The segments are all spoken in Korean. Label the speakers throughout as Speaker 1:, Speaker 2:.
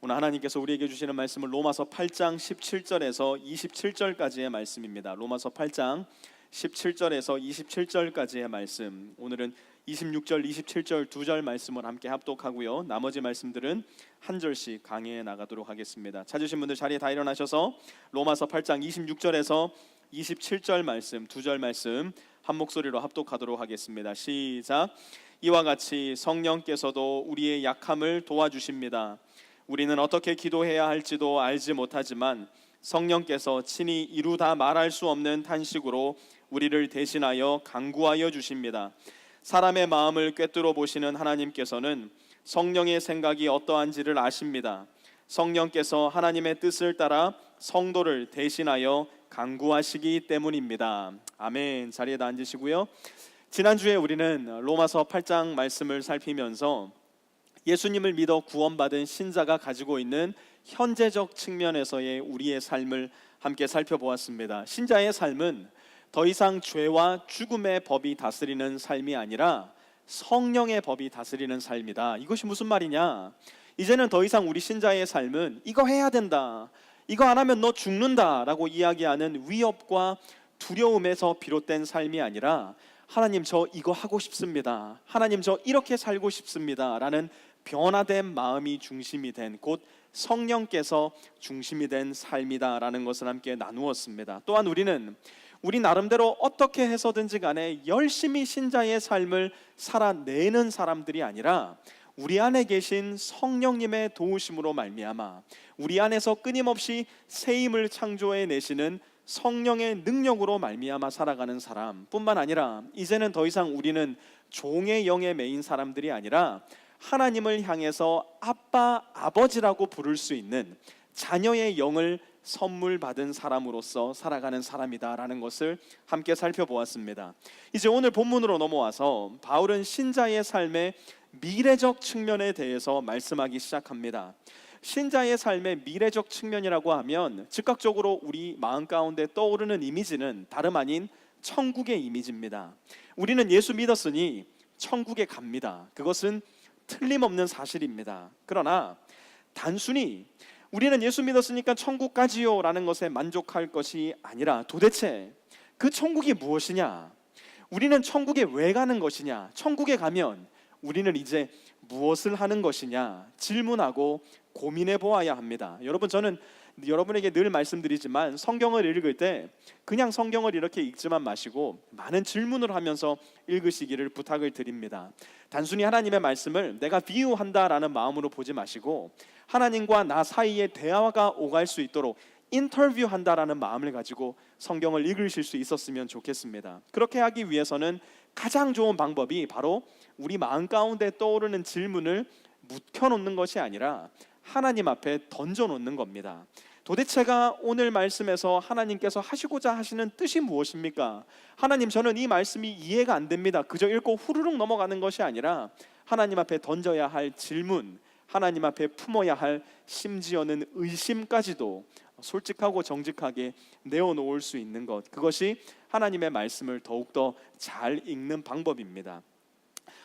Speaker 1: 오늘 하나님께서 우리에게 주시는 말씀은 로마서 8장 17절에서 27절까지의 말씀입니다. 로마서 8장 17절에서 27절까지의 말씀. 오늘은 26절, 27절 두 절 말씀을 함께 합독하고요. 나머지 말씀들은 한 절씩 강해해 나가도록 하겠습니다. 찾으신 분들 자리에 다 일어나셔서 로마서 8장 26절에서 27절 말씀, 두 절 말씀 한 목소리로 합독하도록 하겠습니다. 시작. 이와 같이 성령께서도 우리의 약함을 도와주십니다. 우리는 어떻게 기도해야 할지도 알지 못하지만 성령께서 친히 이루다 말할 수 없는 탄식으로 우리를 대신하여 간구하여 주십니다. 사람의 마음을 꿰뚫어 보시는 하나님께서는 성령의 생각이 어떠한지를 아십니다. 성령께서 하나님의 뜻을 따라 성도를 대신하여 간구하시기 때문입니다. 아멘. 자리에 다 앉으시고요. 지난주에 우리는 로마서 8장 말씀을 살피면서 예수님을 믿어 구원받은 신자가 가지고 있는 현재적 측면에서의 우리의 삶을 함께 살펴보았습니다. 신자의 삶은 더 이상 죄와 죽음의 법이 다스리는 삶이 아니라 성령의 법이 다스리는 삶이다. 이것이 무슨 말이냐? 이제는 더 이상 우리 신자의 삶은 이거 해야 된다, 이거 안 하면 너 죽는다 라고 이야기하는 위협과 두려움에서 비롯된 삶이 아니라 하나님 저 이거 하고 싶습니다, 하나님 저 이렇게 살고 싶습니다 라는 변화된 마음이 중심이 된, 곧 성령께서 중심이 된 삶이다라는 것을 함께 나누었습니다. 또한 우리는 우리 나름대로 어떻게 해서든지 간에 열심히 신자의 삶을 살아내는 사람들이 아니라 우리 안에 계신 성령님의 도우심으로 말미암아 우리 안에서 끊임없이 새 힘을 창조해 내시는 성령의 능력으로 말미암아 살아가는 사람뿐만 아니라 이제는 더 이상 우리는 종의 영에 매인 사람들이 아니라 하나님을 향해서 아빠, 아버지라고 부를 수 있는 자녀의 영을 선물 받은 사람으로서 살아가는 사람이다라는 것을 함께 살펴보았습니다. 이제 오늘 본문으로 넘어와서 바울은 신자의 삶의 미래적 측면에 대해서 말씀하기 시작합니다. 신자의 삶의 미래적 측면이라고 하면 즉각적으로 우리 마음 가운데 떠오르는 이미지는 다름 아닌 천국의 이미지입니다. 우리는 예수 믿었으니 천국에 갑니다. 그것은 틀림없는 사실입니다. 그러나 단순히 우리는 예수 믿었으니까 천국 가지요 라는 것에 만족할 것이 아니라 도대체 그 천국이 무엇이냐? 우리는 천국에 왜 가는 것이냐? 천국에 가면 우리는 이제 무엇을 하는 것이냐? 질문하고 고민해 보아야 합니다. 여러분, 저는 여러분에게 늘 말씀드리지만 성경을 읽을 때 그냥 성경을 이렇게 읽지만 마시고 많은 질문을 하면서 읽으시기를 부탁을 드립니다. 단순히 하나님의 말씀을 내가 비유한다라는 마음으로 보지 마시고 하나님과 나 사이에 대화가 오갈 수 있도록 인터뷰한다라는 마음을 가지고 성경을 읽으실 수 있었으면 좋겠습니다. 그렇게 하기 위해서는 가장 좋은 방법이 바로 우리 마음 가운데 떠오르는 질문을 묵혀놓는 것이 아니라 하나님 앞에 던져놓는 겁니다. 도대체가 오늘 말씀에서 하나님께서 하시고자 하시는 뜻이 무엇입니까? 하나님, 저는 이 말씀이 이해가 안 됩니다. 그저 읽고 후루룩 넘어가는 것이 아니라 하나님 앞에 던져야 할 질문, 하나님 앞에 품어야 할 심지어는 의심까지도 솔직하고 정직하게 내어놓을 수 있는 것, 그것이 하나님의 말씀을 더욱더 잘 읽는 방법입니다.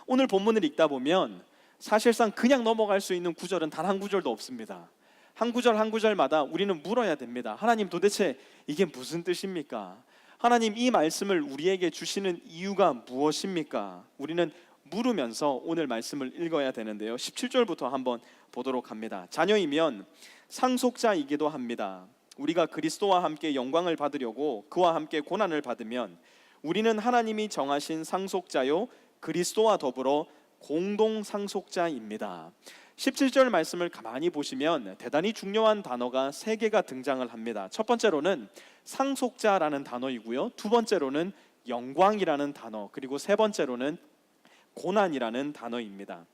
Speaker 1: 오늘 본문을 읽다 보면 사실상 그냥 넘어갈 수 있는 구절은 단 한 구절도 없습니다. 한 구절 한 구절마다 우리는 물어야 됩니다. 하나님, 도대체 이게 무슨 뜻입니까? 하나님, 이 말씀을 우리에게 주시는 이유가 무엇입니까? 우리는 물으면서 오늘 말씀을 읽어야 되는데요. 17절부터 한번 보도록 합니다. 자녀이면 상속자이기도 합니다. 우리가 그리스도와 함께 영광을 받으려고 그와 함께 고난을 받으면 우리는 하나님이 정하신 상속자요 그리스도와 더불어 공동 상속자입니다. 17절 말씀을 가만히 보시면 대단히 중요한 단어가 3개가 등장을 합니다. 첫 번째로는 상속자라는 단어이고요, 두 번째로는 영광이라는 단어, 그리고 세 번째로는 고난이라는 단어입니다.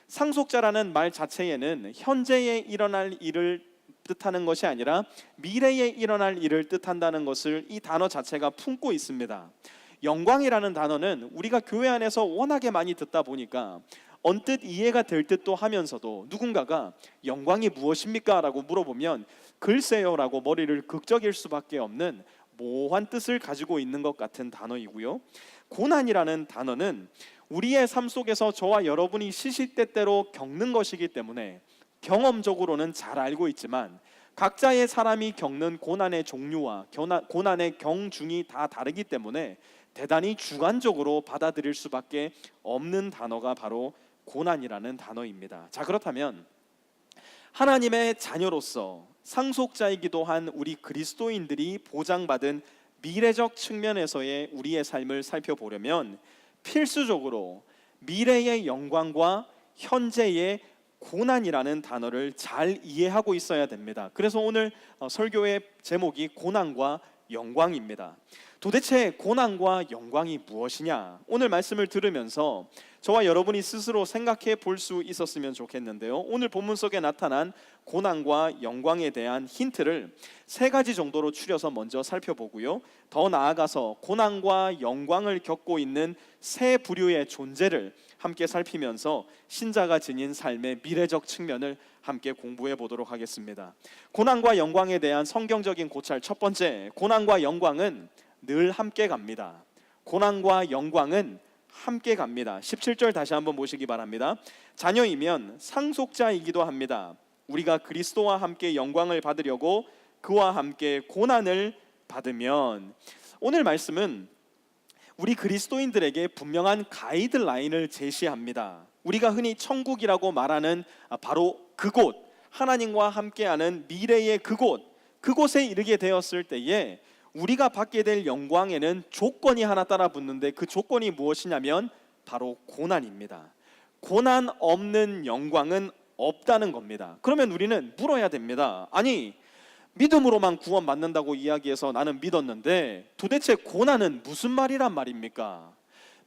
Speaker 1: 상속자라는 말 자체에는 현재에 일어날 일을 뜻하는 것이 아니라 미래에 일어날 일을 뜻한다는 것을 이 단어 자체가 품고 있습니다. 영광이라는 단어는 우리가 교회 안에서 워낙에 많이 듣다 보니까 언뜻 이해가 될 듯도 하면서도 누군가가 영광이 무엇입니까? 라고 물어보면 글쎄요 라고 머리를 극적일 수밖에 없는 모호한 뜻을 가지고 있는 것 같은 단어이고요, 고난이라는 단어는 우리의 삶 속에서 저와 여러분이 시시때때로 겪는 것이기 때문에 경험적으로는 잘 알고 있지만 각자의 사람이 겪는 고난의 종류와 고난의 경중이 다 다르기 때문에 대단히 주관적으로 받아들일 수밖에 없는 단어가 바로 고난이라는 단어입니다. 자, 그렇다면 하나님의 자녀로서 상속자이기도 한 우리 그리스도인들이 보장받은 미래적 측면에서의 우리의 삶을 살펴보려면 필수적으로 미래의 영광과 현재의 고난이라는 단어를 잘 이해하고 있어야 됩니다. 그래서 오늘 설교의 제목이 고난과 영광입니다. 도대체 고난과 영광이 무엇이냐? 오늘 말씀을 들으면서 저와 여러분이 스스로 생각해 볼 수 있었으면 좋겠는데요. 오늘 본문 속에 나타난 고난과 영광에 대한 힌트를 세 가지 정도로 추려서 먼저 살펴보고요. 더 나아가서 고난과 영광을 겪고 있는 세 부류의 존재를 함께 살피면서 신자가 지닌 삶의 미래적 측면을 함께 공부해 보도록 하겠습니다. 고난과 영광에 대한 성경적인 고찰, 첫 번째, 고난과 영광은 늘 함께 갑니다. 고난과 영광은 함께 갑니다. 17절 다시 한번 보시기 바랍니다. 자녀이면 상속자이기도 합니다. 우리가 그리스도와 함께 영광을 받으려고 그와 함께 고난을 받으면, 오늘 말씀은 우리 그리스도인들에게 분명한 가이드라인을 제시합니다. 우리가 흔히 천국이라고 말하는 바로 그곳, 하나님과 함께하는 미래의 그곳에 이르게 되었을 때에 우리가 받게 될 영광에는 조건이 하나 따라 붙는데 그 조건이 무엇이냐면 바로 고난입니다. 고난 없는 영광은 없다는 겁니다. 그러면 우리는 물어야 됩니다. 아니, 믿음으로만 구원받는다고 이야기해서 나는 믿었는데 도대체 고난은 무슨 말이란 말입니까?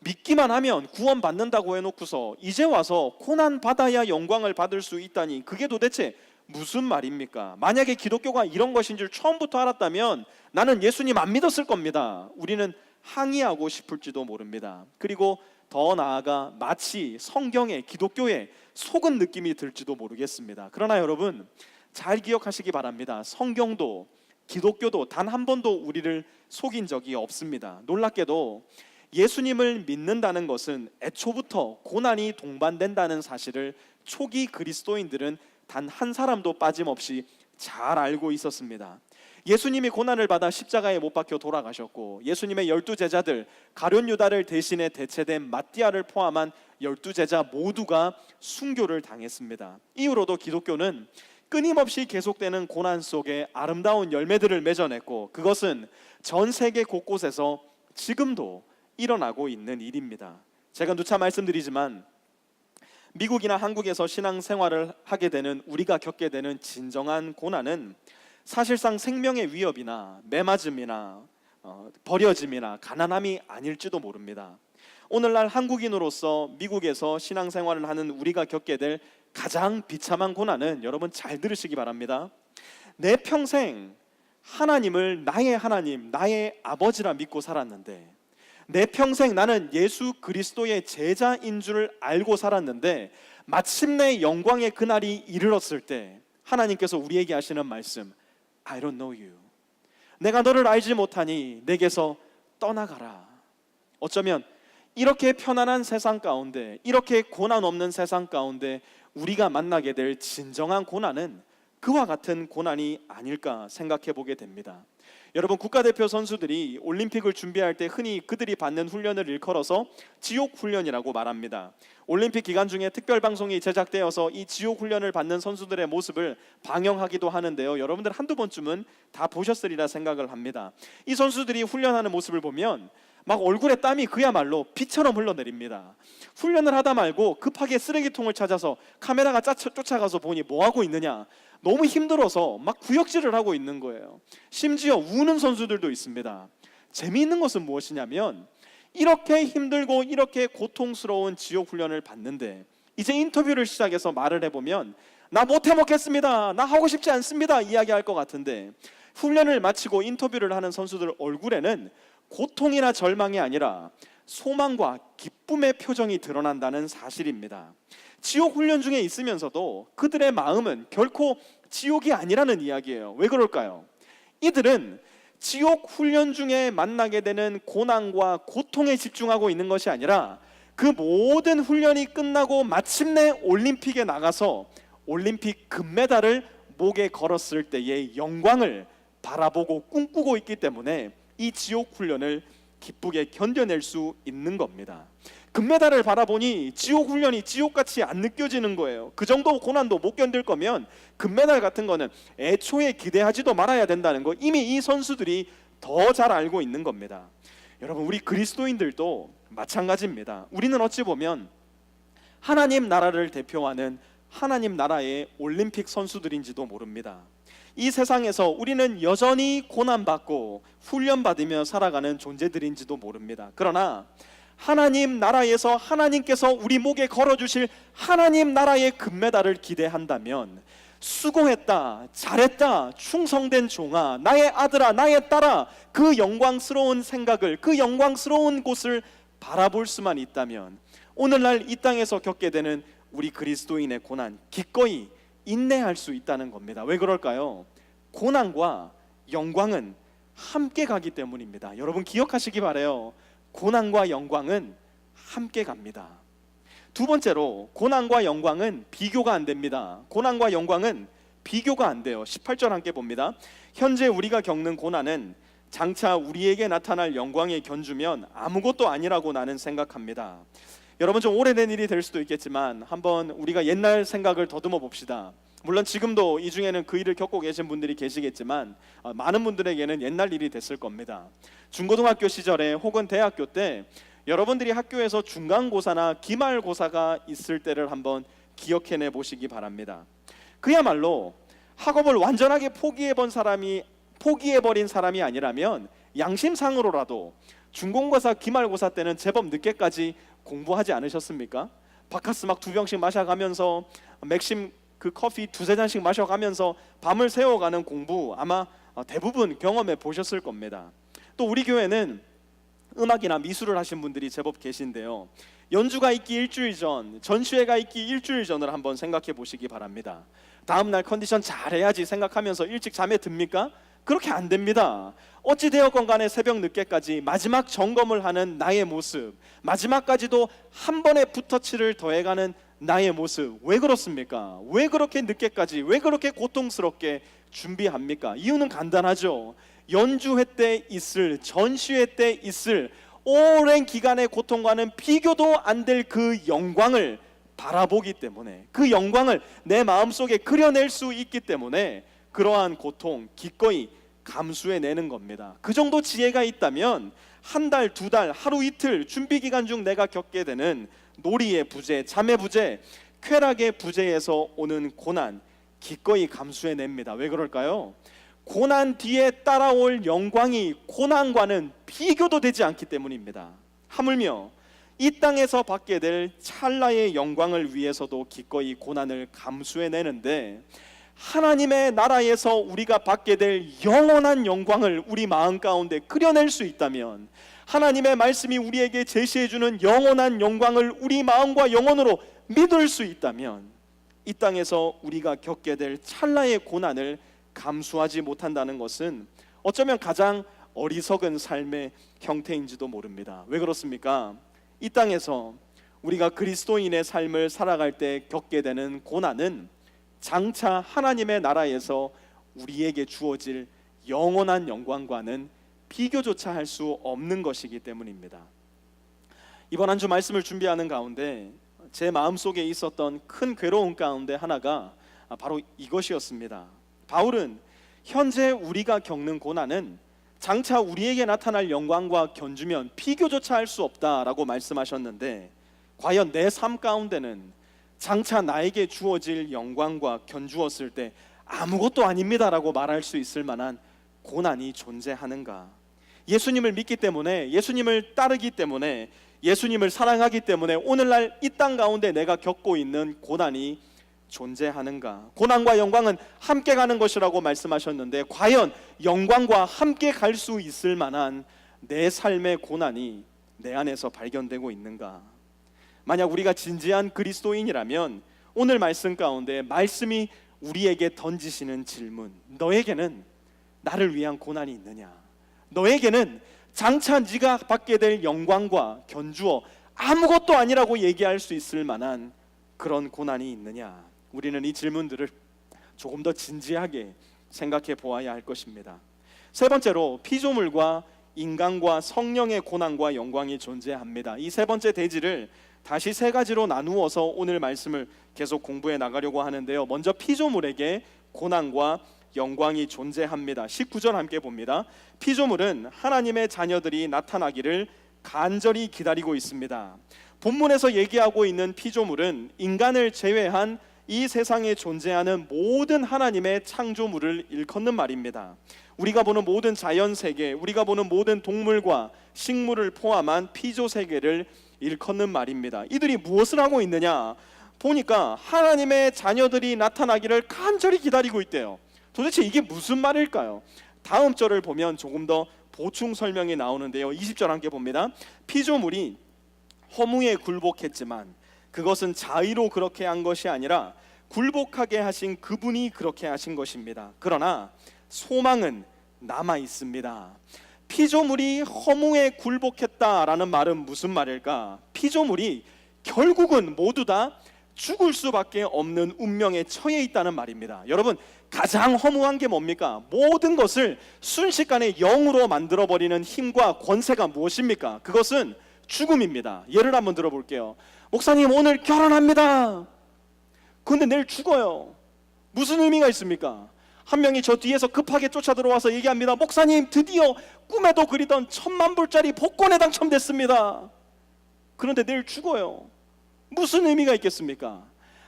Speaker 1: 믿기만 하면 구원받는다고 해놓고서 이제 와서 고난 받아야 영광을 받을 수 있다니, 그게 도대체 무슨 말입니까? 만약에 기독교가 이런 것인 줄 처음부터 알았다면 나는 예수님 안 믿었을 겁니다. 우리는 항의하고 싶을지도 모릅니다. 그리고 더 나아가 마치 성경에, 기독교에 속은 느낌이 들지도 모르겠습니다. 그러나 여러분, 잘 기억하시기 바랍니다. 성경도 기독교도 단 한 번도 우리를 속인 적이 없습니다. 놀랍게도 예수님을 믿는다는 것은 애초부터 고난이 동반된다는 사실을 초기 그리스도인들은 단 한 사람도 빠짐없이 잘 알고 있었습니다. 예수님이 고난을 받아 십자가에 못 박혀 돌아가셨고, 예수님의 12제자들 가룟 유다를 대신해 대체된 마띠아를 포함한 12제자 모두가 순교를 당했습니다. 이후로도 기독교는 끊임없이 계속되는 고난 속에 아름다운 열매들을 맺어냈고, 그것은 전 세계 곳곳에서 지금도 일어나고 있는 일입니다. 제가 누차 말씀드리지만 미국이나 한국에서 신앙생활을 하게 되는 우리가 겪게 되는 진정한 고난은 사실상 생명의 위협이나 매맞음이나 버려짐이나 가난함이 아닐지도 모릅니다. 오늘날 한국인으로서 미국에서 신앙생활을 하는 우리가 겪게 될 가장 비참한 고난은, 여러분 잘 들으시기 바랍니다. 내 평생 하나님을 나의 하나님, 나의 아버지라 믿고 살았는데, 내 평생 나는 예수 그리스도의 제자인 줄 알고 살았는데, 마침내 영광의 그날이 이르렀을 때 하나님께서 우리에게 하시는 말씀, I don't know you. 내가 너를 알지 못하니 내게서 떠나가라. 어쩌면 이렇게 편안한 세상 가운데, 이렇게 고난 없는 세상 가운데 우리가 만나게 될 진정한 고난은 그와 같은 고난이 아닐까 생각해 보게 됩니다. 여러분, 국가대표 선수들이 올림픽을 준비할 때 흔히 그들이 받는 훈련을 일컬어서 지옥 훈련이라고 말합니다. 올림픽 기간 중에 특별 방송이 제작되어서 이 지옥 훈련을 받는 선수들의 모습을 방영하기도 하는데요. 여러분들 한두 번쯤은 다 보셨으리라 생각을 합니다. 이 선수들이 훈련하는 모습을 보면 막 얼굴에 땀이 그야말로 비처럼 흘러내립니다. 훈련을 하다 말고 급하게 쓰레기통을 찾아서 카메라가 쫓아가서 보니 뭐 하고 있느냐, 너무 힘들어서 막 구역질을 하고 있는 거예요. 심지어 우는 선수들도 있습니다. 재미있는 것은 무엇이냐면, 이렇게 힘들고 이렇게 고통스러운 지옥 훈련을 받는데 이제 인터뷰를 시작해서 말을 해보면 나 못해 먹겠습니다, 나 하고 싶지 않습니다 이야기할 것 같은데, 훈련을 마치고 인터뷰를 하는 선수들 얼굴에는 고통이나 절망이 아니라 소망과 기쁨의 표정이 드러난다는 사실입니다. 지옥 훈련 중에 있으면서도 그들의 마음은 결코 지옥이 아니라는 이야기예요. 왜 그럴까요? 이들은 지옥 훈련 중에 만나게 되는 고난과 고통에 집중하고 있는 것이 아니라 그 모든 훈련이 끝나고 마침내 올림픽에 나가서 올림픽 금메달을 목에 걸었을 때의 영광을 바라보고 꿈꾸고 있기 때문에 이 지옥 훈련을 기쁘게 견뎌낼 수 있는 겁니다. 금메달을 바라보니 지옥 훈련이 지옥같이 안 느껴지는 거예요. 그 정도 고난도 못 견딜 거면 금메달 같은 거는 애초에 기대하지도 말아야 된다는 거 이미 이 선수들이 더 잘 알고 있는 겁니다. 여러분, 우리 그리스도인들도 마찬가지입니다. 우리는 어찌 보면 하나님 나라를 대표하는 하나님 나라의 올림픽 선수들인지도 모릅니다. 이 세상에서 우리는 여전히 고난받고 훈련받으며 살아가는 존재들인지도 모릅니다. 그러나 하나님 나라에서 하나님께서 우리 목에 걸어주실 하나님 나라의 금메달을 기대한다면 수고했다, 잘했다, 충성된 종아, 나의 아들아, 나의 딸아, 그 영광스러운 생각을, 그 영광스러운 곳을 바라볼 수만 있다면 오늘날 이 땅에서 겪게 되는 우리 그리스도인의 고난 기꺼이 인내할 수 있다는 겁니다. 왜 그럴까요? 고난과 영광은 함께 가기 때문입니다. 여러분 기억하시기 바라요. 고난과 영광은 함께 갑니다. 두 번째로 고난과 영광은 비교가 안 됩니다. 고난과 영광은 비교가 안 돼요. 18절 함께 봅니다. 현재 우리가 겪는 고난은 장차 우리에게 나타날 영광에 견주면 아무것도 아니라고 나는 생각합니다. 여러분 좀 오래된 일이 될 수도 있겠지만 한번 우리가 옛날 생각을 더듬어 봅시다. 물론 지금도 이 중에는 그 일을 겪고 계신 분들이 계시겠지만 많은 분들에게는 옛날 일이 됐을 겁니다. 중고등학교 시절에 혹은 대학교 때 여러분들이 학교에서 중간고사나 기말고사가 있을 때를 한번 기억해내 보시기 바랍니다. 그야말로 학업을 완전하게 포기해버린 사람이 아니라면 양심상으로라도 중간고사 기말고사 때는 제법 늦게까지 공부하지 않으셨습니까? 바카스 막 2병씩 마셔가면서 맥심 그 커피 2-3잔씩 마셔가면서 밤을 새워가는 공부 아마 대부분 경험해 보셨을 겁니다. 또 우리 교회는 음악이나 미술을 하신 분들이 제법 계신데요. 연주가 있기 일주일 전, 전시회가 있기 일주일 전을 한번 생각해 보시기 바랍니다. 다음날 컨디션 잘해야지 생각하면서 일찍 잠에 듭니까? 그렇게 안 됩니다. 어찌 되었건 간에 새벽 늦게까지 마지막 점검을 하는 나의 모습, 마지막까지도 한 번의 붓터치를 더해가는 나의 모습, 왜 그렇습니까? 왜 그렇게 늦게까지, 왜 그렇게 고통스럽게 준비합니까? 이유는 간단하죠. 연주회 때 있을, 전시회 때 있을 오랜 기간의 고통과는 비교도 안 될 그 영광을 바라보기 때문에, 그 영광을 내 마음속에 그려낼 수 있기 때문에 그러한 고통 기꺼이 감수해내는 겁니다. 그 정도 지혜가 있다면 한 달, 2달, 하루 이틀 준비 기간 중 내가 겪게 되는 놀이의 부재, 잠의 부재, 쾌락의 부재에서 오는 고난 기꺼이 감수해냅니다. 왜 그럴까요? 고난 뒤에 따라올 영광이 고난과는 비교도 되지 않기 때문입니다. 하물며 이 땅에서 받게 될 찰나의 영광을 위해서도 기꺼이 고난을 감수해내는데, 하나님의 나라에서 우리가 받게 될 영원한 영광을 우리 마음 가운데 그려낼 수 있다면, 하나님의 말씀이 우리에게 제시해주는 영원한 영광을 우리 마음과 영혼으로 믿을 수 있다면, 이 땅에서 우리가 겪게 될 찰나의 고난을 감수하지 못한다는 것은 어쩌면 가장 어리석은 삶의 형태인지도 모릅니다. 왜 그렇습니까? 이 땅에서 우리가 그리스도인의 삶을 살아갈 때 겪게 되는 고난은 장차 하나님의 나라에서 우리에게 주어질 영원한 영광과는 비교조차 할 수 없는 것이기 때문입니다. 이번 한 주 말씀을 준비하는 가운데 제 마음속에 있었던 큰 괴로움 가운데 하나가 바로 이것이었습니다. 바울은 현재 우리가 겪는 고난은 장차 우리에게 나타날 영광과 견주면 비교조차 할 수 없다라고 말씀하셨는데, 과연 내 삶 가운데는 장차 나에게 주어질 영광과 견주었을 때 아무것도 아닙니다라고 말할 수 있을 만한 고난이 존재하는가? 예수님을 믿기 때문에, 예수님을 따르기 때문에, 예수님을 사랑하기 때문에 오늘날 이 땅 가운데 내가 겪고 있는 고난이 존재하는가? 고난과 영광은 함께 가는 것이라고 말씀하셨는데, 과연 영광과 함께 갈 수 있을 만한 내 삶의 고난이 내 안에서 발견되고 있는가? 만약 우리가 진지한 그리스도인이라면 오늘 말씀 가운데 말씀이 우리에게 던지시는 질문, 너에게는 나를 위한 고난이 있느냐? 너에게는 장차 네가 받게 될 영광과 견주어 아무것도 아니라고 얘기할 수 있을 만한 그런 고난이 있느냐? 우리는 이 질문들을 조금 더 진지하게 생각해 보아야 할 것입니다. 세 번째로 피조물과 인간과 성령의 고난과 영광이 존재합니다. 이 세 번째 대지를 다시 세 가지로 나누어서 오늘 말씀을 계속 공부해 나가려고 하는데요. 먼저 피조물에게 고난과 영광이 존재합니다. 19절 함께 봅니다. 피조물은 하나님의 자녀들이 나타나기를 간절히 기다리고 있습니다. 본문에서 얘기하고 있는 피조물은 인간을 제외한 이 세상에 존재하는 모든 하나님의 창조물을 일컫는 말입니다. 우리가 보는 모든 자연세계, 우리가 보는 모든 동물과 식물을 포함한 피조세계를 일컫는 말입니다. 이들이 무엇을 하고 있느냐? 보니까 하나님의 자녀들이 나타나기를 간절히 기다리고 있대요. 도대체 이게 무슨 말일까요? 다음 절을 보면 조금 더 보충 설명이 나오는데요. 20절 함께 봅니다. 피조물이 허무에 굴복했지만 그것은 자의로 그렇게 한 것이 아니라 굴복하게 하신 그분이 그렇게 하신 것입니다. 그러나 소망은 남아 있습니다. 피조물이 허무에 굴복했다라는 말은 무슨 말일까? 피조물이 결국은 모두 다 죽을 수밖에 없는 운명에 처해 있다는 말입니다. 여러분, 가장 허무한 게 뭡니까? 모든 것을 순식간에 영으로 만들어버리는 힘과 권세가 무엇입니까? 그것은 죽음입니다. 예를 한번 들어볼게요. 목사님, 오늘 결혼합니다. 그런데 내일 죽어요. 무슨 의미가 있습니까? 한 명이 저 뒤에서 급하게 쫓아 들어와서 얘기합니다. 목사님, 드디어 꿈에도 그리던 1,000,000불짜리 복권에 당첨됐습니다. 그런데 내일 죽어요. 무슨 의미가 있겠습니까?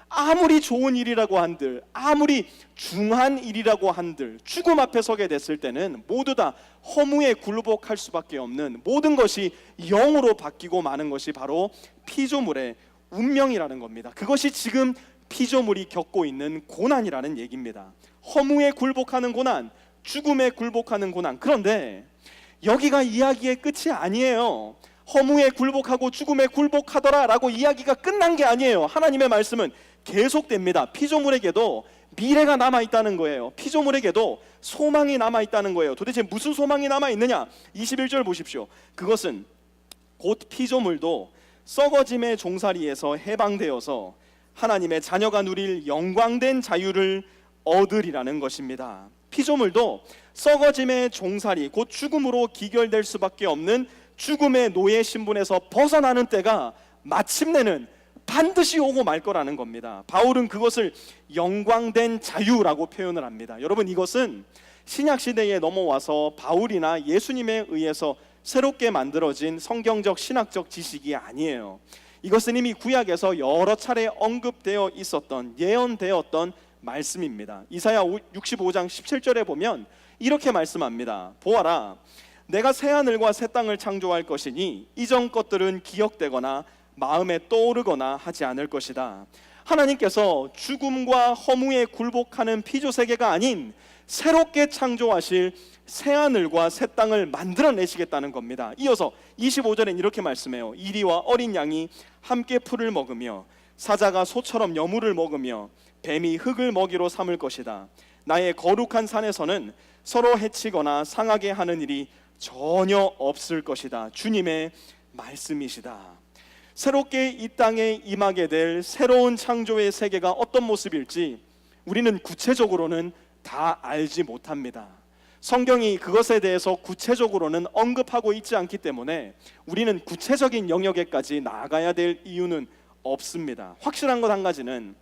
Speaker 1: 아무리 좋은 일이라고 한들, 아무리 중한 일이라고 한들 죽음 앞에 서게 됐을 때는 모두 다 허무에 굴복할 수밖에 없는, 모든 것이 영으로 바뀌고 마는 것이 바로 피조물의 운명이라는 겁니다. 그것이 지금 피조물이 겪고 있는 고난이라는 얘기입니다. 허무에 굴복하는 고난, 죽음에 굴복하는 고난. 그런데 여기가 이야기의 끝이 아니에요. 허무에 굴복하고 죽음에 굴복하더라 라고 이야기가 끝난 게 아니에요. 하나님의 말씀은 계속됩니다. 피조물에게도 미래가 남아있다는 거예요. 피조물에게도 소망이 남아있다는 거예요. 도대체 무슨 소망이 남아있느냐? 21절 보십시오. 그것은 곧 피조물도 썩어짐의 종살이에서 해방되어서 하나님의 자녀가 누릴 영광된 자유를 얻으리라는 것입니다. 피조물도 썩어짐의 종살이, 곧 죽음으로 기결될 수밖에 없는 죽음의 노예 신분에서 벗어나는 때가 마침내는 반드시 오고 말 거라는 겁니다. 바울은 그것을 영광된 자유라고 표현을 합니다. 여러분, 이것은 신약시대에 넘어와서 바울이나 예수님에 의해서 새롭게 만들어진 성경적 신학적 지식이 아니에요. 이것은 이미 구약에서 여러 차례 언급되어 있었던, 예언되었던 말씀입니다. 이사야 65장 17절에 보면 이렇게 말씀합니다. 보아라, 내가 새하늘과 새 땅을 창조할 것이니 이전 것들은 기억되거나 마음에 떠오르거나 하지 않을 것이다. 하나님께서 죽음과 허무에 굴복하는 피조세계가 아닌 새롭게 창조하실 새하늘과 새 땅을 만들어내시겠다는 겁니다. 이어서 25절엔 이렇게 말씀해요. 이리와 어린 양이 함께 풀을 먹으며 사자가 소처럼 여물을 먹으며 뱀이 흙을 먹이로 삼을 것이다. 나의 거룩한 산에서는 서로 해치거나 상하게 하는 일이 전혀 없을 것이다. 주님의 말씀이시다. 새롭게 이 땅에 임하게 될 새로운 창조의 세계가 어떤 모습일지 우리는 구체적으로는 다 알지 못합니다. 성경이 그것에 대해서 구체적으로는 언급하고 있지 않기 때문에 우리는 구체적인 영역에까지 나아가야 될 이유는 없습니다. 확실한 것 한 가지는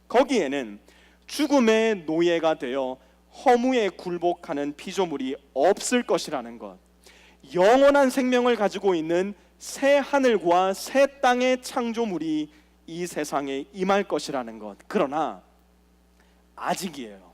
Speaker 1: 거기에는 죽음의 노예가 되어 허무에 굴복하는 피조물이 없을 것이라는 것, 영원한 생명을 가지고 있는 새 하늘과 새 땅의 창조물이 이 세상에 임할 것이라는 것. 그러나 아직이에요.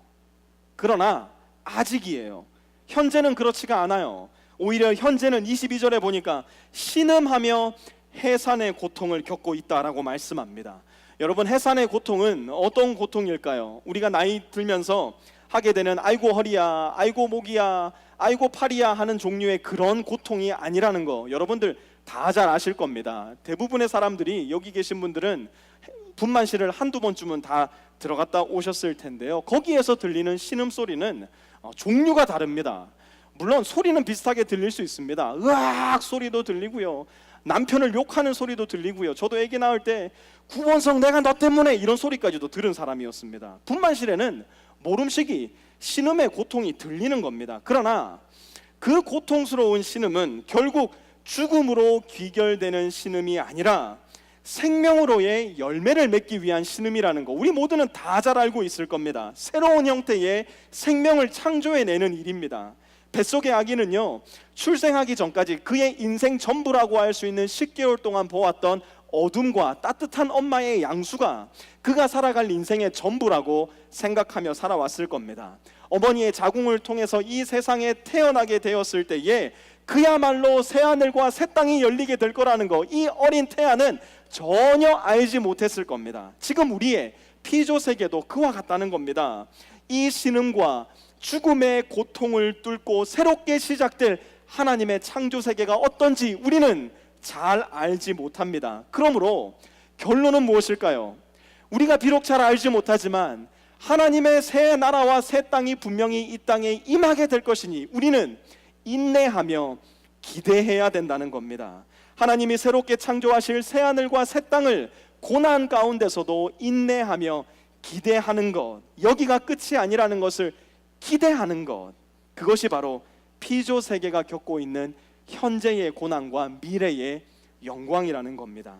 Speaker 1: 현재는 그렇지가 않아요. 오히려 현재는 22절에 보니까 신음하며 해산의 고통을 겪고 있다라고 말씀합니다. 여러분, 해산의 고통은 어떤 고통일까요? 우리가 나이 들면서 하게 되는 아이고 허리야, 아이고 목이야, 아이고 팔이야 하는 종류의 그런 고통이 아니라는 거 여러분들 다 잘 아실 겁니다. 대부분의 사람들이, 여기 계신 분들은 분만실을 한두 번쯤은 다 들어갔다 오셨을 텐데요. 거기에서 들리는 신음소리는 종류가 다릅니다. 물론 소리는 비슷하게 들릴 수 있습니다. 으악 소리도 들리고요,
Speaker 2: 남편을 욕하는 소리도 들리고요. 저도 아기 낳을 때 구원성 내가 너 때문에 이런 소리까지도 들은 사람이었습니다. 분만실에는 모름시기 신음의 고통이 들리는 겁니다. 그러나 그 고통스러운 신음은 결국 죽음으로 귀결되는 신음이 아니라 생명으로의 열매를 맺기 위한 신음이라는 거, 우리 모두는 다 잘 알고 있을 겁니다. 새로운 형태의 생명을 창조해내는 일입니다. 뱃속의 아기는요, 출생하기 전까지 그의 인생 전부라고 할 수 있는 10개월 동안 보았던 어둠과 따뜻한 엄마의 양수가 그가 살아갈 인생의 전부라고 생각하며 살아왔을 겁니다. 어머니의 자궁을 통해서 이 세상에 태어나게 되었을 때에 그야말로 새하늘과 새 땅이 열리게 될 거라는 거, 이 어린 태아는 전혀 알지 못했을 겁니다. 지금 우리의 피조 세계도 그와 같다는 겁니다. 이 신음과 죽음의 고통을 뚫고 새롭게 시작될 하나님의 창조 세계가 어떤지 우리는 잘 알지 못합니다. 그러므로 결론은 무엇일까요? 우리가 비록 잘 알지 못하지만 하나님의 새 나라와 새 땅이 분명히 이 땅에 임하게 될 것이니 우리는 인내하며 기대해야 된다는 겁니다. 하나님이 새롭게 창조하실 새 하늘과 새 땅을 고난 가운데서도 인내하며 기대하는 것, 여기가 끝이 아니라는 것을 기대하는 것, 그것이 바로 피조 세계가 겪고 있는 현재의 고난과 미래의 영광이라는 겁니다.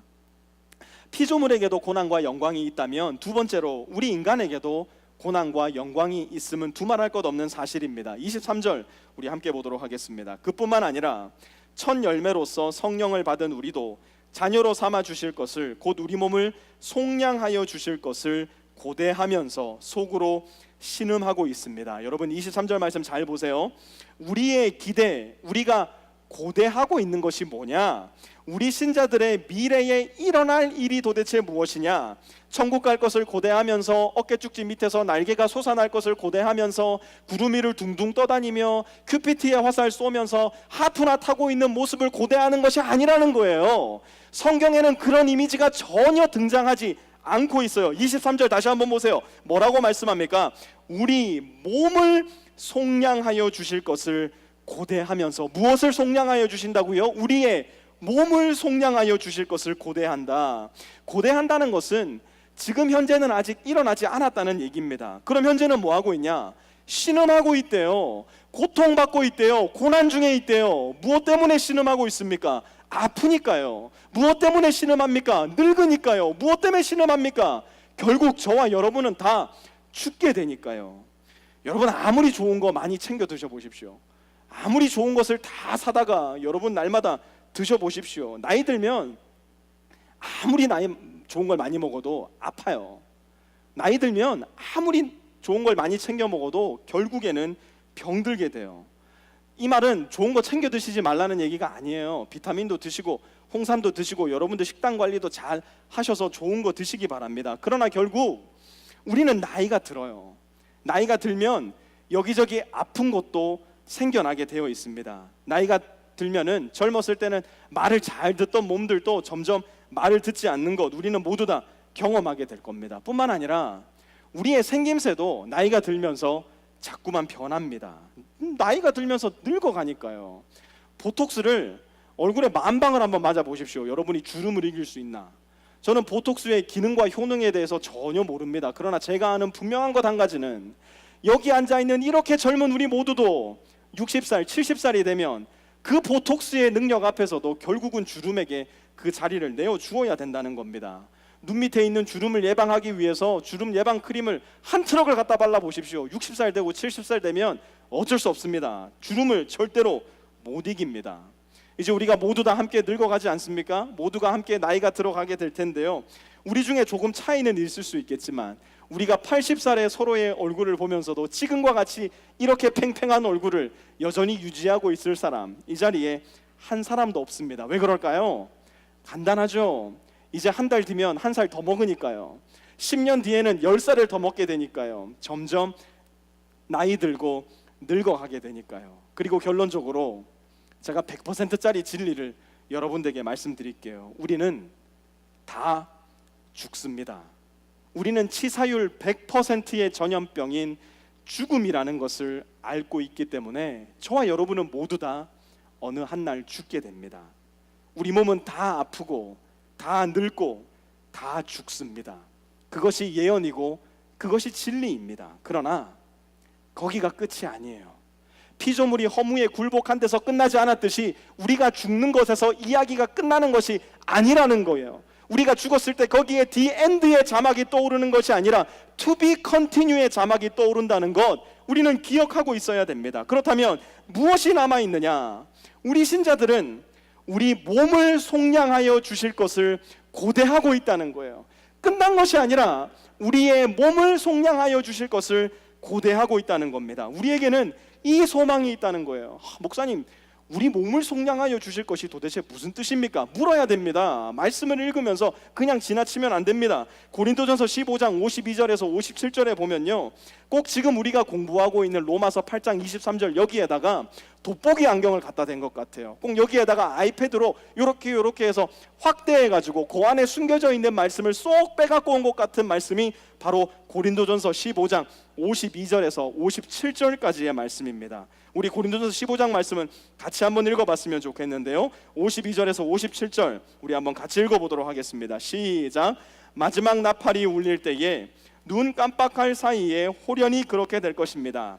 Speaker 2: 피조물에게도 고난과 영광이 있다면 두 번째로 우리 인간에게도 고난과 영광이 있음은 두말할 것 없는 사실입니다. 23절 우리 함께 보도록 하겠습니다. 그뿐만 아니라 첫 열매로서 성령을 받은 우리도 자녀로 삼아 주실 것을, 곧 우리 몸을 속량하여 주실 것을 고대하면서 속으로 신음하고 있습니다. 여러분 23절 말씀 잘 보세요. 우리의 기대, 우리가 고대하고 있는 것이 뭐냐? 우리 신자들의 미래에 일어날 일이 도대체 무엇이냐? 천국 갈 것을 고대하면서 어깨축지 밑에서 날개가 솟아날 것을 고대하면서 구름 위를 둥둥 떠다니며 큐피트의 화살 쏘면서 하프나 타고 있는 모습을 고대하는 것이 아니라는 거예요. 성경에는 그런 이미지가 전혀 등장하지 않고 있어요. 23절 다시 한번 보세요. 뭐라고 말씀합니까? 우리 몸을 속량하여 주실 것을 고대하면서, 무엇을 속량하여 주신다고요? 우리의 몸을 속량하여 주실 것을 고대한다. 고대한다는 것은 지금 현재는 아직 일어나지 않았다는 얘기입니다. 그럼 현재는 뭐 하고 있냐? 신음하고 있대요. 고통받고 있대요. 고난 중에 있대요. 무엇 때문에 신음하고 있습니까? 아프니까요. 무엇 때문에 신음합니까? 늙으니까요. 무엇 때문에 신음합니까? 결국 저와 여러분은 다 죽게 되니까요. 여러분 아무리 좋은 거 많이 챙겨 드셔보십시오. 아무리 좋은 것을 다 사다가 여러분 날마다 드셔보십시오. 나이 들면 아무리 좋은 걸 많이 먹어도 아파요. 나이 들면 아무리 좋은 걸 많이 챙겨 먹어도 결국에는 병들게 돼요. 이 말은 좋은 거 챙겨 드시지 말라는 얘기가 아니에요. 비타민도 드시고 홍삼도 드시고 여러분들 식단 관리도 잘 하셔서 좋은 거 드시기 바랍니다. 그러나 결국 우리는 나이가 들어요. 나이가 들면 여기저기 아픈 것도 생겨나게 되어 있습니다. 나이가 들면은 젊었을 때는 말을 잘 듣던 몸들도 점점 말을 듣지 않는 것, 우리는 모두 다 경험하게 될 겁니다. 뿐만 아니라 우리의 생김새도 나이가 들면서 자꾸만 변합니다. 나이가 들면서 늙어가니까요. 보톡스를 얼굴에 만방을 한번 맞아 보십시오. 여러분이 주름을 이길 수 있나? 저는 보톡스의 기능과 효능에 대해서 전혀 모릅니다. 그러나 제가 아는 분명한 것 한 가지는, 여기 앉아있는 이렇게 젊은 우리 모두도 60살, 70살이 되면 그 보톡스의 능력 앞에서도 결국은 주름에게 그 자리를 내어주어야 된다는 겁니다. 눈 밑에 있는 주름을 예방하기 위해서 주름 예방 크림을 한 트럭을 갖다 발라보십시오. 60살 되고 70살 되면 어쩔 수 없습니다. 주름을 절대로 못 이깁니다. 이제 우리가 모두 다 함께 늙어가지 않습니까? 모두가 함께 나이가 들어가게 될 텐데요. 우리 중에 조금 차이는 있을 수 있겠지만 우리가 80살의 서로의 얼굴을 보면서도 지금과 같이 이렇게 팽팽한 얼굴을 여전히 유지하고 있을 사람, 이 자리에 한 사람도 없습니다. 왜 그럴까요? 간단하죠. 이제 한 달 뒤면 한 살 더 먹으니까요. 10년 뒤에는 10살을 더 먹게 되니까요. 점점 나이 들고 늙어가게 되니까요. 그리고 결론적으로 제가 100%짜리 진리를 여러분들에게 말씀드릴게요. 우리는 다 죽습니다. 우리는 치사율 100%의 전염병인 죽음이라는 것을 알고 있기 때문에 저와 여러분은 모두 다 어느 한 날 죽게 됩니다. 우리 몸은 다 아프고 다 늙고 다 죽습니다. 그것이 예언이고 그것이 진리입니다. 그러나 거기가 끝이 아니에요. 피조물이 허무에 굴복한 데서 끝나지 않았듯이 우리가 죽는 것에서 이야기가 끝나는 것이 아니라는 거예요. 우리가 죽었을 때 거기에 the end의 자막이 떠오르는 것이 아니라 to be continue의 자막이 떠오른다는 것, 우리는 기억하고 있어야 됩니다. 그렇다면 무엇이 남아있느냐? 우리 신자들은 우리 몸을 속량하여 주실 것을 고대하고 있다는 거예요. 끝난 것이 아니라 우리의 몸을 속량하여 주실 것을 고대하고 있다는 겁니다. 우리에게는 이 소망이 있다는 거예요. 목사님, 우리 몸을 속량하여 주실 것이 도대체 무슨 뜻입니까? 물어야 됩니다. 말씀을 읽으면서 그냥 지나치면 안 됩니다. 고린도전서 15장 52절에서 57절에 보면요, 꼭 지금 우리가 공부하고 있는 로마서 8장 23절 여기에다가 돋보기 안경을 갖다 댄 것 같아요. 꼭 여기에다가 아이패드로 이렇게 해서 확대해가지고 그 안에 숨겨져 있는 말씀을 쏙 빼갖고 온 것 같은 말씀이 바로 고린도전서 15장 52절에서 57절까지의 말씀입니다. 우리 고린도전서 15장 말씀은 같이 한번 읽어봤으면 좋겠는데요, 52절에서 57절 우리 한번 같이 읽어보도록 하겠습니다. 시작. 마지막 나팔이 울릴 때에 눈 깜빡할 사이에 홀연히 그렇게 될 것입니다.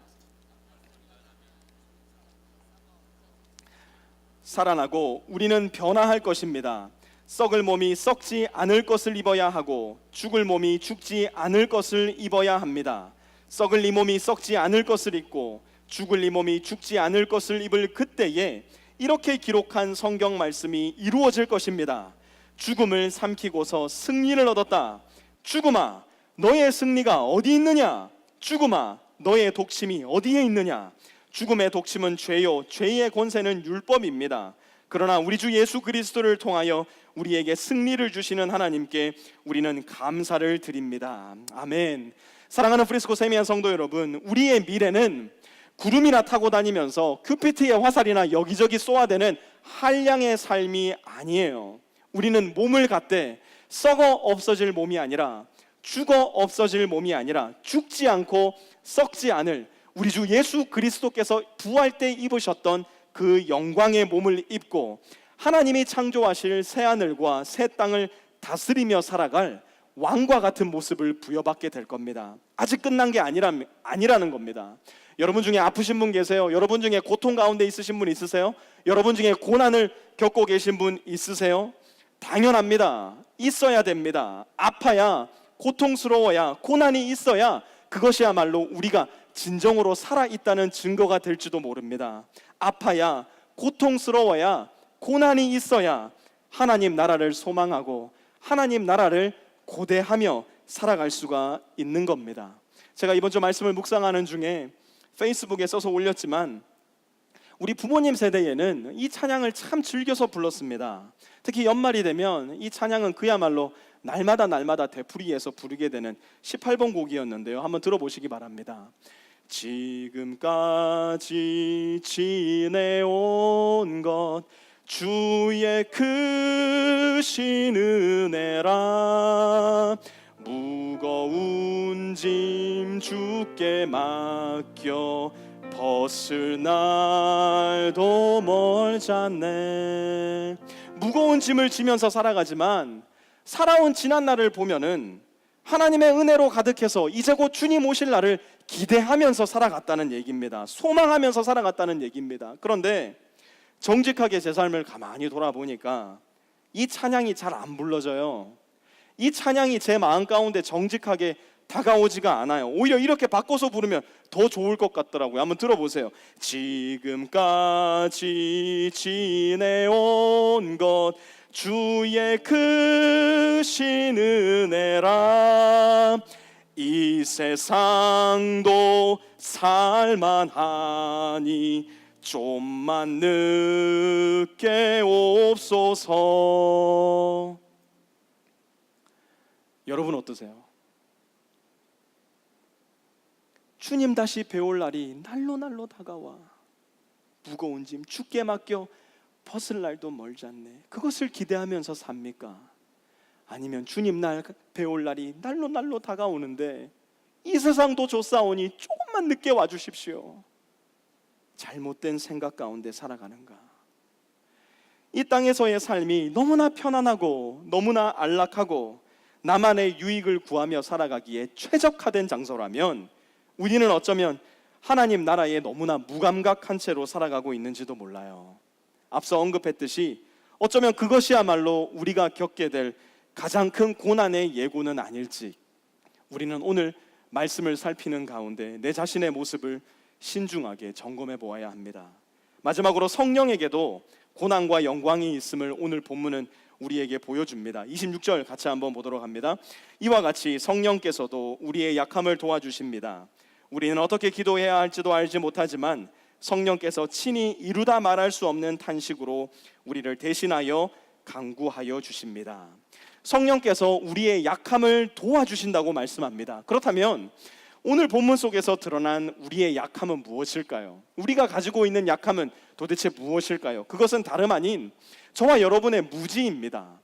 Speaker 2: 살아나고 우리는 변화할 것입니다. 썩을 몸이 썩지 않을 것을 입어야 하고 죽을 몸이 죽지 않을 것을 입어야 합니다. 썩을 이 몸이 썩지 않을 것을 입고 죽을 이 몸이 죽지 않을 것을 입을 그때에 이렇게 기록한 성경 말씀이 이루어질 것입니다. 죽음을 삼키고서 승리를 얻었다. 죽음아, 너의 승리가 어디 있느냐? 죽음아, 너의 독침이 어디에 있느냐? 죽음의 독침은 죄요, 죄의 권세는 율법입니다. 그러나 우리 주 예수 그리스도를 통하여 우리에게 승리를 주시는 하나님께 우리는 감사를 드립니다. 아멘. 사랑하는 프리스코 세미한 성도 여러분, 우리의 미래는 구름이나 타고 다니면서 큐피트의 화살이나 여기저기 쏘아대는 한량의 삶이 아니에요. 우리는 몸을 갖되 썩어 없어질 몸이 아니라, 죽어 없어질 몸이 아니라, 죽지 않고 썩지 않을 우리 주 예수 그리스도께서 부활 때 입으셨던 그 영광의 몸을 입고 하나님이 창조하실 새 하늘과 새 땅을 다스리며 살아갈 왕과 같은 모습을 부여받게 될 겁니다. 아직 끝난 게 아니라는 겁니다. 여러분 중에 아프신 분 계세요? 여러분 중에 고통 가운데 있으신 분 있으세요? 여러분 중에 고난을 겪고 계신 분 있으세요? 당연합니다. 있어야 됩니다. 아파야, 고통스러워야, 고난이 있어야 그것이야말로 우리가 진정으로 살아있다는 증거가 될지도 모릅니다. 아파야, 고통스러워야, 고난이 있어야 하나님 나라를 소망하고 하나님 나라를 고대하며 살아갈 수가 있는 겁니다. 제가 이번 주 말씀을 묵상하는 중에 페이스북에 써서 올렸지만 우리 부모님 세대에는 이 찬양을 참 즐겨서 불렀습니다. 특히 연말이 되면 이 찬양은 그야말로 날마다 되풀이해서 부르게 되는 18번 곡이었는데요, 한번 들어보시기 바랍니다. 지금까지 지내온 것 주의 크신 은혜라, 무거운 짐 주께 맡겨 벗을 날도 멀잖네. 무거운 짐을 지면서 살아가지만 살아온 지난 날을 보면은 하나님의 은혜로 가득해서 이제 곧 주님 오실 날을 기대하면서 살아갔다는 얘기입니다. 소망하면서 살아갔다는 얘기입니다. 그런데 정직하게 제 삶을 가만히 돌아보니까 이 찬양이 잘 안 불러져요. 이 찬양이 제 마음 가운데 정직하게 다가오지가 않아요. 오히려 이렇게 바꿔서 부르면 더 좋을 것 같더라고요. 한번 들어보세요. 지금까지 지내온 것 주의 크신 은혜라, 이 세상도 살만하니 좀만 늦게 옵소서. 여러분 어떠세요? 주님 다시 배울 날이 날로 다가와 무거운 짐 주께 맡겨 벗을 날도 멀지 않네. 그것을 기대하면서 삽니까? 아니면 주님 날 배울 날이 날로 다가오는데 이 세상도 좋사오니 조금만 늦게 와주십시오. 잘못된 생각 가운데 살아가는가? 이 땅에서의 삶이 너무나 편안하고 너무나 안락하고 나만의 유익을 구하며 살아가기에 최적화된 장소라면 우리는 어쩌면 하나님 나라에 너무나 무감각한 채로 살아가고 있는지도 몰라요. 앞서 언급했듯이 어쩌면 그것이야말로 우리가 겪게 될 가장 큰 고난의 예고는 아닐지, 우리는 오늘 말씀을 살피는 가운데 내 자신의 모습을 신중하게 점검해 보아야 합니다. 마지막으로 성령에게도 고난과 영광이 있음을 오늘 본문은 우리에게 보여줍니다. 26절 같이 한번 보도록 합니다. 이와 같이 성령께서도 우리의 약함을 도와주십니다. 우리는 어떻게 기도해야 할지도 알지 못하지만 성령께서 친히 이루다 말할 수 없는 탄식으로 우리를 대신하여 간구하여 주십니다. 성령께서 우리의 약함을 도와주신다고 말씀합니다. 그렇다면 오늘 본문 속에서 드러난 우리의 약함은 무엇일까요? 우리가 가지고 있는 약함은 도대체 무엇일까요? 그것은 다름 아닌 저와 여러분의 무지입니다.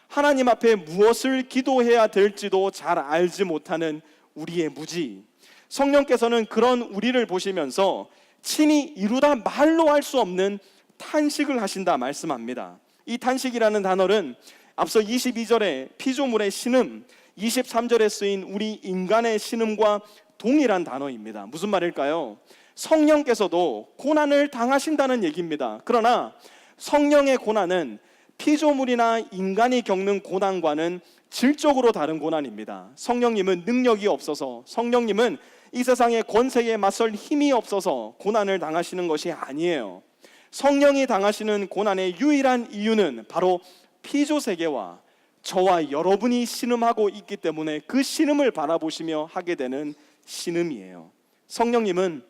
Speaker 2: 하나님 앞에 무엇을 기도해야 될지도 잘 알지 못하는 우리의 무지. 성령께서는 그런 우리를 보시면서 친히 이루다 말로 할 수 없는 탄식을 하신다 말씀합니다. 이 탄식이라는 단어는 앞서 22절에 피조물의 신음, 23절에 쓰인 우리 인간의 신음과 동일한 단어입니다. 무슨 말일까요? 성령께서도 고난을 당하신다는 얘기입니다. 그러나 성령의 고난은 피조물이나 인간이 겪는 고난과는 질적으로 다른 고난입니다. 성령님은 능력이 없어서, 성령님은 이 세상의 권세에 맞설 힘이 없어서 고난을 당하시는 것이 아니에요. 성령이 당하시는 고난의 유일한 이유는 바로 피조 세계와 저와 여러분이 신음하고 있기 때문에 그 신음을 바라보시며 하게 되는 신음이에요. 성령님은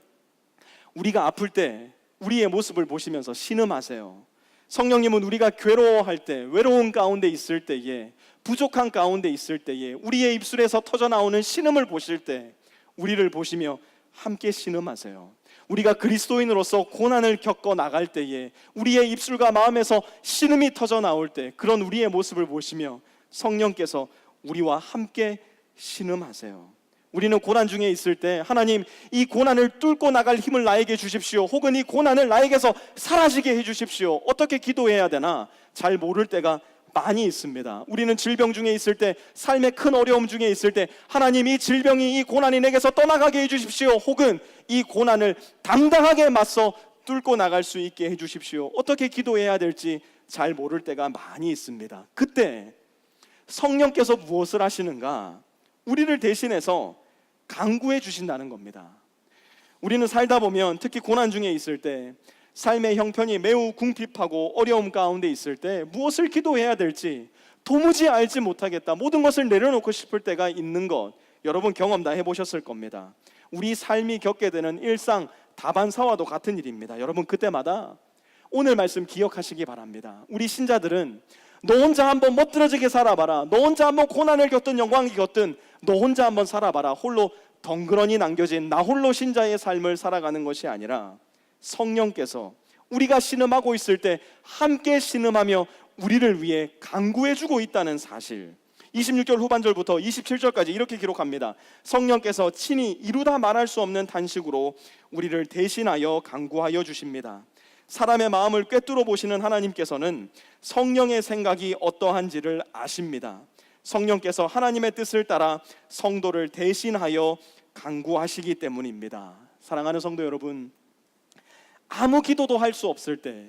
Speaker 2: 우리가 아플 때 우리의 모습을 보시면서 신음하세요. 성령님은 우리가 괴로워할 때, 외로운 가운데 있을 때에, 부족한 가운데 있을 때에, 우리의 입술에서 터져나오는 신음을 보실 때 우리를 보시며 함께 신음하세요. 우리가 그리스도인으로서 고난을 겪어 나갈 때에 우리의 입술과 마음에서 신음이 터져 나올 때 그런 우리의 모습을 보시며 성령께서 우리와 함께 신음하세요. 우리는 고난 중에 있을 때 하나님, 이 고난을 뚫고 나갈 힘을 나에게 주십시오. 혹은 이 고난을 나에게서 사라지게 해주십시오. 어떻게 기도해야 되나 잘 모를 때가 많이 있습니다. 우리는 질병 중에 있을 때, 삶의 큰 어려움 중에 있을 때 하나님, 이 질병이, 이 고난이 내게서 떠나가게 해주십시오. 혹은 이 고난을 당당하게 맞서 뚫고 나갈 수 있게 해주십시오. 어떻게 기도해야 될지 잘 모를 때가 많이 있습니다. 그때 성령께서 무엇을 하시는가? 우리를 대신해서 간구해 주신다는 겁니다. 우리는 살다 보면 특히 고난 중에 있을 때, 삶의 형편이 매우 궁핍하고 어려움 가운데 있을 때 무엇을 기도해야 될지 도무지 알지 못하겠다, 모든 것을 내려놓고 싶을 때가 있는 것, 여러분 경험 다 해보셨을 겁니다. 우리 삶이 겪게 되는 일상 다반사와도 같은 일입니다. 여러분 그때마다 오늘 말씀 기억하시기 바랍니다. 우리 신자들은 너 혼자 한번 멋들어지게 살아봐라, 너 혼자 한번 고난을 겪든 영광이 겪든 너 혼자 한번 살아봐라, 홀로 덩그러니 남겨진 나 홀로 신자의 삶을 살아가는 것이 아니라 성령께서 우리가 신음하고 있을 때 함께 신음하며 우리를 위해 간구해주고 있다는 사실, 26절 후반절부터 27절까지 이렇게 기록합니다. 성령께서 친히 이루다 말할 수 없는 탄식으로 우리를 대신하여 간구하여 주십니다. 사람의 마음을 꿰뚫어 보시는 하나님께서는 성령의 생각이 어떠한지를 아십니다. 성령께서 하나님의 뜻을 따라 성도를 대신하여 간구하시기 때문입니다. 사랑하는 성도 여러분, 아무 기도도 할 수 없을 때,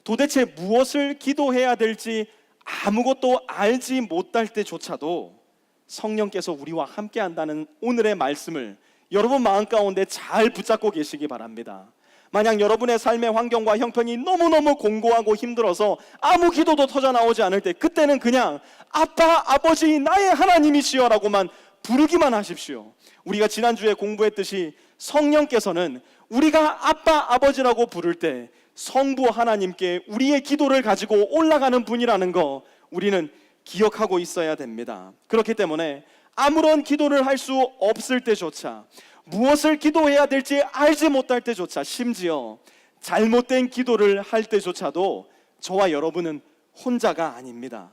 Speaker 2: 도대체 무엇을 기도해야 될지 아무것도 알지 못할 때조차도 성령께서 우리와 함께 한다는 오늘의 말씀을 여러분 마음 가운데 잘 붙잡고 계시기 바랍니다. 만약 여러분의 삶의 환경과 형편이 너무너무 공고하고 힘들어서 아무 기도도 터져나오지 않을 때, 그때는 그냥 아빠, 아버지, 나의 하나님이시여 라고만 부르기만 하십시오. 우리가 지난주에 공부했듯이 성령께서는 우리가 아빠, 아버지라고 부를 때 성부 하나님께 우리의 기도를 가지고 올라가는 분이라는 거 우리는 기억하고 있어야 됩니다. 그렇기 때문에 아무런 기도를 할 수 없을 때조차, 무엇을 기도해야 될지 알지 못할 때조차, 심지어 잘못된 기도를 할 때조차도 저와 여러분은 혼자가 아닙니다.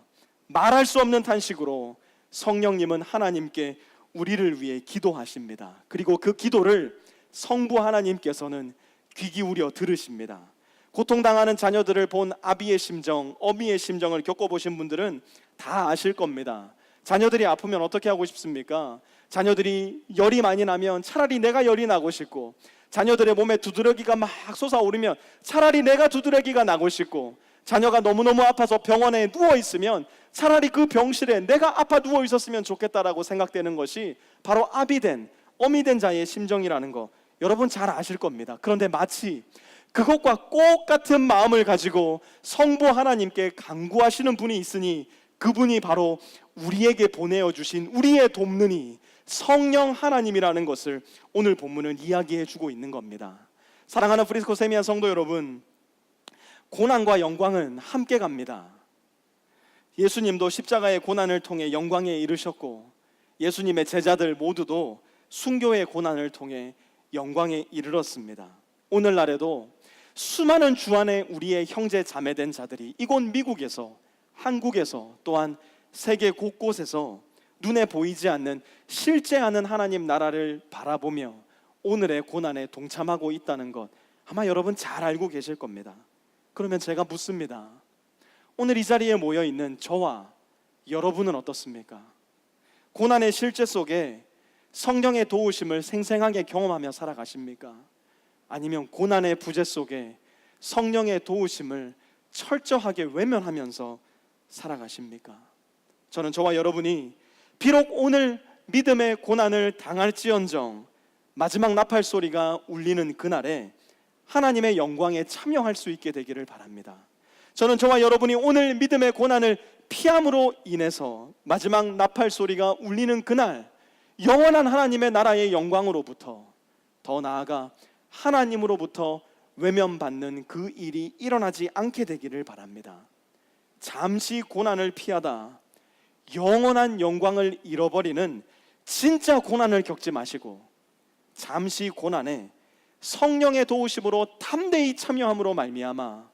Speaker 2: 말할 수 없는 탄식으로 성령님은 하나님께 우리를 위해 기도하십니다. 그리고 그 기도를 성부 하나님께서는 귀 기울여 들으십니다. 고통당하는 자녀들을 본 아비의 심정, 어미의 심정을 겪어보신 분들은 다 아실 겁니다. 자녀들이 아프면 어떻게 하고 싶습니까? 자녀들이 열이 많이 나면 차라리 내가 열이 나고 싶고, 자녀들의 몸에 두드러기가 막 솟아오르면 차라리 내가 두드러기가 나고 싶고, 자녀가 너무너무 아파서 병원에 누워있으면 차라리 그 병실에 내가 아파 누워있었으면 좋겠다라고 생각되는 것이 바로 아비된, 어미된 자의 심정이라는 거 여러분 잘 아실 겁니다. 그런데 마치 그것과 똑같은 마음을 가지고 성부 하나님께 간구하시는 분이 있으니 그분이 바로 우리에게 보내어 주신 우리의 돕는 이 성령 하나님이라는 것을 오늘 본문은 이야기해 주고 있는 겁니다. 사랑하는 프리스코 세미한 성도 여러분, 고난과 영광은 함께 갑니다. 예수님도 십자가의 고난을 통해 영광에 이르셨고, 예수님의 제자들 모두도 순교의 고난을 통해 영광에 이르렀습니다. 오늘날에도 수많은 주 안에 우리의 형제 자매된 자들이 이곳 미국에서, 한국에서, 또한 세계 곳곳에서 눈에 보이지 않는 실제 않은 하나님 나라를 바라보며 오늘의 고난에 동참하고 있다는 것 아마 여러분 잘 알고 계실 겁니다. 그러면 제가 묻습니다. 오늘 이 자리에 모여 있는 저와 여러분은 어떻습니까? 고난의 실제 속에 성령의 도우심을 생생하게 경험하며 살아가십니까? 아니면 고난의 부재 속에 성령의 도우심을 철저하게 외면하면서 살아가십니까? 저는 저와 여러분이 비록 오늘 믿음의 고난을 당할지언정 마지막 나팔 소리가 울리는 그날에 하나님의 영광에 참여할 수 있게 되기를 바랍니다. 저는 저와 여러분이 오늘 믿음의 고난을 피함으로 인해서 마지막 나팔 소리가 울리는 그날 영원한 하나님의 나라의 영광으로부터, 더 나아가 하나님으로부터 외면받는 그 일이 일어나지 않게 되기를 바랍니다. 잠시 고난을 피하다 영원한 영광을 잃어버리는 진짜 고난을 겪지 마시고, 잠시 고난에 성령의 도우심으로 담대히 참여함으로 말미암아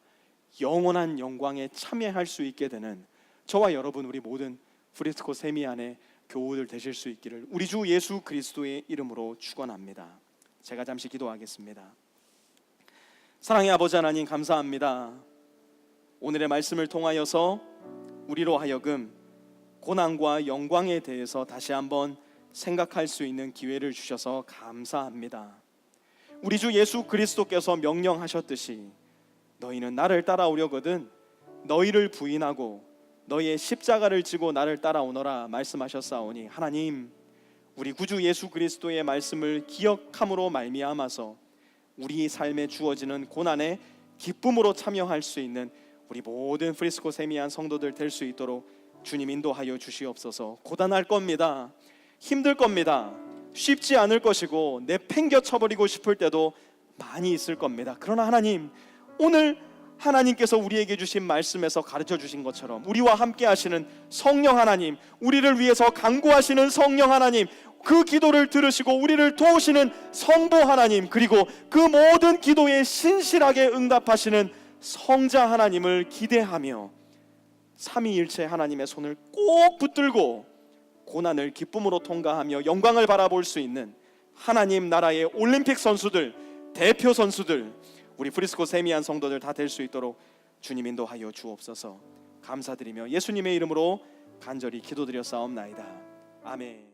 Speaker 2: 영원한 영광에 참여할 수 있게 되는 저와 여러분, 우리 모든 프리스코 세미안의 교우들 되실 수 있기를 우리 주 예수 그리스도의 이름으로 축원합니다. 제가 잠시 기도하겠습니다. 사랑의 아버지 하나님, 감사합니다. 오늘의 말씀을 통하여서 우리로 하여금 고난과 영광에 대해서 다시 한번 생각할 수 있는 기회를 주셔서 감사합니다. 우리 주 예수 그리스도께서 명령하셨듯이 너희는 나를 따라오려거든 너희를 부인하고 너희의 십자가를 지고 나를 따라오너라 말씀하셨사오니, 하나님, 우리 구주 예수 그리스도의 말씀을 기억함으로 말미암아서 우리 삶에 주어지는 고난에 기쁨으로 참여할 수 있는 우리 모든 프리스코 세미안 성도들 될 수 있도록 주님 인도하여 주시옵소서. 고단할 겁니다. 힘들 겁니다. 쉽지 않을 것이고 내팽겨 쳐버리고 싶을 때도 많이 있을 겁니다. 그러나 하나님, 오늘 하나님께서 우리에게 주신 말씀에서 가르쳐 주신 것처럼 우리와 함께 하시는 성령 하나님, 우리를 위해서 간구하시는 성령 하나님, 그 기도를 들으시고 우리를 도우시는 성부 하나님, 그리고 그 모든 기도에 신실하게 응답하시는 성자 하나님을 기대하며 삼위일체 하나님의 손을 꼭 붙들고 고난을 기쁨으로 통과하며 영광을 바라볼 수 있는 하나님 나라의 올림픽 선수들, 대표 선수들, 우리 프리스코 세미안 성도들 다 될 수 있도록 주님 인도하여 주옵소서. 감사드리며 예수님의 이름으로 간절히 기도드려 싸움나이다. 아멘.